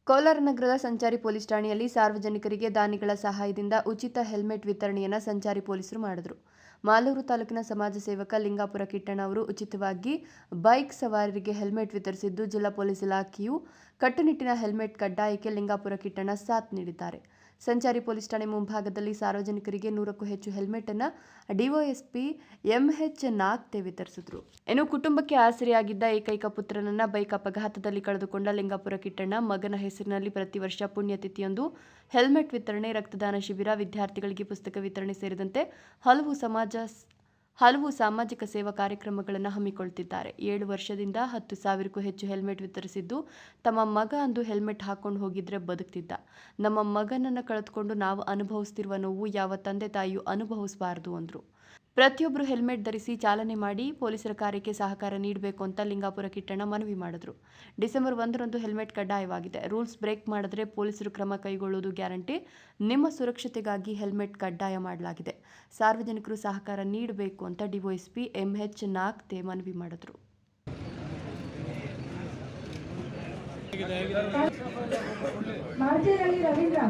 ಕೋಲಾರ ನಗರದ ಸಂಚಾರಿ ಪೊಲೀಸ್ ಠಾಣೆಯಲ್ಲಿ ಸಾರ್ವಜನಿಕರಿಗೆ ದಾನಿಗಳ ಸಹಾಯದಿಂದ ಉಚಿತ ಹೆಲ್ಮೆಟ್ ವಿತರಣೆಯನ್ನು ಸಂಚಾರಿ ಪೊಲೀಸರು ಮಾಡಿದರು. ಮಾಲೂರು ತಾಲೂಕಿನ ಸಮಾಜ ಸೇವಕ ಲಿಂಗಾಪುರ ಕಿಟ್ಟಣ್ಣ ಅವರು ಉಚಿತವಾಗಿ ಬೈಕ್ ಸವಾರರಿಗೆ ಹೆಲ್ಮೆಟ್ ವಿತರಿಸಿದ್ದು, ಜಿಲ್ಲಾ ಪೊಲೀಸ್ ಇಲಾಖೆಯು ಕಟ್ಟುನಿಟ್ಟಿನ ಹೆಲ್ಮೆಟ್ ಕಡ್ಡಾಯಕ್ಕೆ ಲಿಂಗಾಪುರ ಕಿಟ್ಟಣ್ಣ ಸಾಥ್ ನೀಡಿದ್ದಾರೆ. ಸಂಚಾರಿ ಪೊಲೀಸ್ ಠಾಣೆ ಮುಂಭಾಗದಲ್ಲಿ ಸಾರ್ವಜನಿಕರಿಗೆ 100ಕ್ಕೂ ಹೆಚ್ಚು ಹೆಲ್ಮೆಟ್ ಅನ್ನು ಡಿವೈಎಸ್ಪಿ ಎಂಎಚ್ ನಾಗ್ತೆ ವಿತರಿಸಿದರು. ಇನ್ನು ಕುಟುಂಬಕ್ಕೆ ಆಸರೆಯಾಗಿದ್ದ ಏಕೈಕ ಪುತ್ರನನ್ನ ಬೈಕ್ ಅಪಘಾತದಲ್ಲಿ ಕಳೆದುಕೊಂಡ ಲಿಂಗಾಪುರ ಕಿಟ್ಟಣ್ಣ ಮಗನ ಹೆಸರಿನಲ್ಲಿ ಪ್ರತಿ ವರ್ಷ ಪುಣ್ಯತಿಥಿಯೊಂದು ಹೆಲ್ಮೆಟ್ ವಿತರಣೆ, ರಕ್ತದಾನ ಶಿಬಿರ, ವಿದ್ಯಾರ್ಥಿಗಳಿಗೆ ಪುಸ್ತಕ ವಿತರಣೆ ಸೇರಿದಂತೆ ಹಲವು ಸಾಮಾಜಿಕ ಸೇವಾ ಕಾರ್ಯಕ್ರಮಗಳನ್ನು ಹಮ್ಮಿಕೊಳ್ಳುತ್ತಿದ್ದಾರೆ. 7 ವರ್ಷದಿಂದ 10,000ಕ್ಕೂ ಹೆಚ್ಚು ಹೆಲ್ಮೆಟ್ ವಿತರಿಸಿದ್ದು, ತಮ್ಮ ಮಗ ಅಂದು ಹೆಲ್ಮೆಟ್ ಹಾಕೊಂಡು ಹೋಗಿದ್ರೆ ಬದುಕ್ತಿದ್ದ. ನಮ್ಮ ಮಗನನ್ನು ಕಳೆದುಕೊಂಡು ನಾವು ಅನುಭವಿಸುತ್ತಿರುವ ನೋವು ಯಾವ ತಂದೆ ತಾಯಿಯೂ ಅನುಭವಿಸಬಾರದು ಅಂದರು. ಪ್ರತಿಯೊಬ್ಬರು ಹೆಲ್ಮೆಟ್ ಧರಿಸಿ ಚಾಲನೆ ಮಾಡಿ ಪೊಲೀಸರ ಕಾರ್ಯಕ್ಕೆ ಸಹಕಾರ ನೀಡಬೇಕು ಅಂತ ಲಿಂಗಾಪುರ ಕಿಟ್ಟಣ್ಣ ಮನವಿ ಮಾಡಿದರು. ಡಿಸೆಂಬರ್ 1ರಂದು ಹೆಲ್ಮೆಟ್ ಕಡ್ಡಾಯವಾಗಿದೆ. ರೂಲ್ಸ್ ಬ್ರೇಕ್ ಮಾಡಿದ್ರೆ ಪೊಲೀಸರು ಕ್ರಮ ಕೈಗೊಳ್ಳುವುದು ಗ್ಯಾರಂಟಿ. ನಿಮ್ಮ ಸುರಕ್ಷತೆಗಾಗಿ ಹೆಲ್ಮೆಟ್ ಕಡ್ಡಾಯ ಮಾಡಲಾಗಿದೆ. ಸಾರ್ವಜನಿಕರು ಸಹಕಾರ ನೀಡಬೇಕು ಅಂತ ಡಿವೈಎಸ್ಪಿ ಎಂಎಚ್ ನಾಗ್ತೆ ಮನವಿ ಮಾಡಿದರು. ರವೀಂದ್ರ